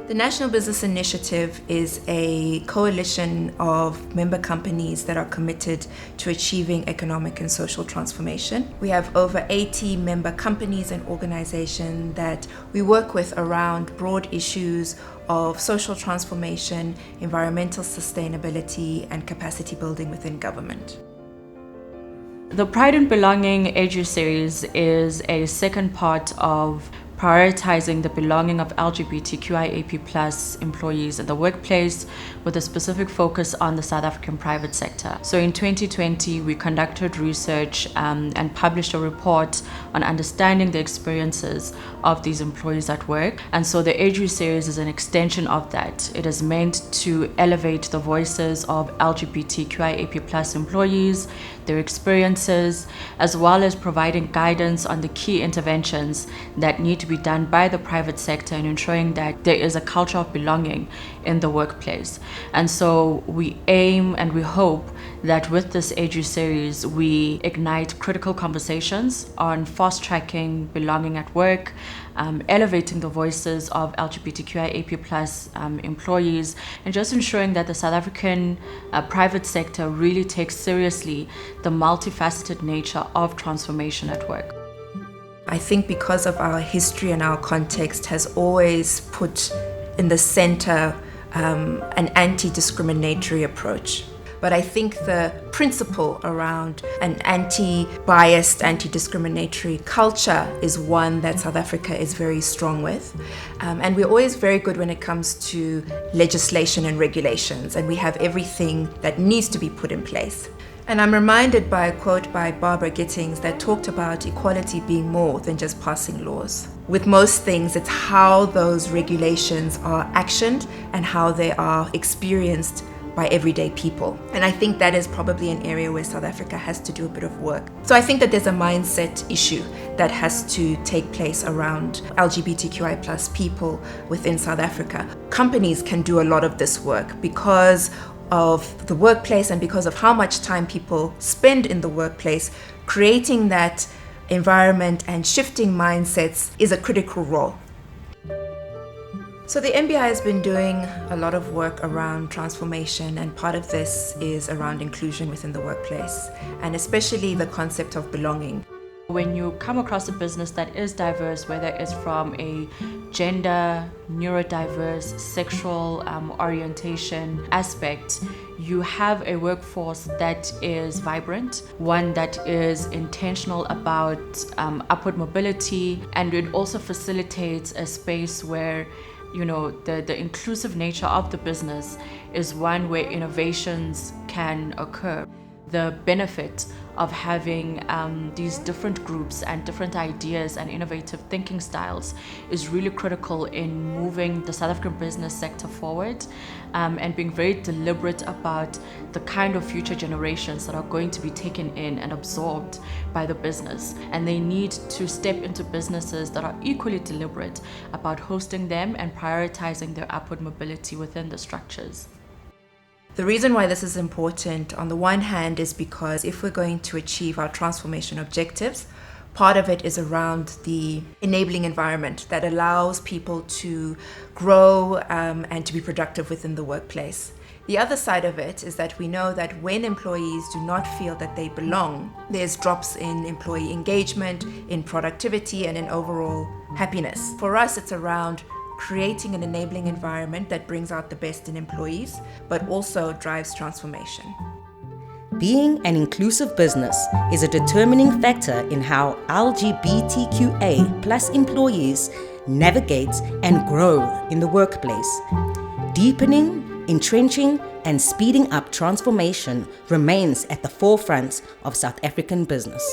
The National Business Initiative is a coalition of member companies that are committed to achieving economic and social transformation. We have over 80 member companies and organizations that we work with around broad issues of social transformation, environmental sustainability, and capacity building within government. The Pride and Belonging Edu-Series is a second part of prioritizing the belonging of LGBTQIAP+ employees in the workplace with a specific focus on the South African private sector. So in 2020, we conducted research and published a report on understanding the experiences of these employees at work. And so the Edu-Series is an extension of that. It is meant to elevate the voices of LGBTQIAP+ employees, their experiences, as well as providing guidance on the key interventions that need to be done by the private sector in ensuring that there is a culture of belonging in the workplace. And so we aim and we hope that with this Edu-Series, we ignite critical conversations on fast-tracking belonging at work, elevating the voices of LGBTQIAP+ employees, and just ensuring that the South African private sector really takes seriously the multifaceted nature of transformation at work. I think because of our history and our context has always put in the center an anti-discriminatory approach. But I think the principle around an anti-biased, anti-discriminatory culture is one that South Africa is very strong with. And we're always very good when it comes to legislation and regulations, and we have everything that needs to be put in place. And I'm reminded by a quote by Barbara Gittings that talked about equality being more than just passing laws. With most things, it's how those regulations are actioned and how they are experienced by everyday people. And I think that is probably an area where South Africa has to do a bit of work. So I think that there's a mindset issue that has to take place around LGBTQI+ people within South Africa. Companies can do a lot of this work because of the workplace and because of how much time people spend in the workplace. Creating that environment and shifting mindsets is a critical role. So the NBI has been doing a lot of work around transformation, and part of this is around inclusion within the workplace, and especially the concept of belonging. When you come across a business that is diverse, whether it's from a gender, neurodiverse, sexual orientation aspect, you have a workforce that is vibrant, one that is intentional about upward mobility, and it also facilitates a space where the inclusive nature of the business is one where innovations can occur. The benefit of having these different groups and different ideas and innovative thinking styles is really critical in moving the South African business sector forward and being very deliberate about the kind of future generations that are going to be taken in and absorbed by the business. And they need to step into businesses that are equally deliberate about hosting them and prioritizing their upward mobility within the structures. The reason why this is important, on the one hand, is because if we're going to achieve our transformation objectives, part of it is around the enabling environment that allows people to grow and to be productive within the workplace. The other side of it is that we know that when employees do not feel that they belong, there's drops in employee engagement, in productivity, and in overall happiness. For us, it's around creating an enabling environment that brings out the best in employees, but also drives transformation. Being an inclusive business is a determining factor in how LGBTQA+ employees navigate and grow in the workplace. Deepening, entrenching, and speeding up transformation remains at the forefront of South African business.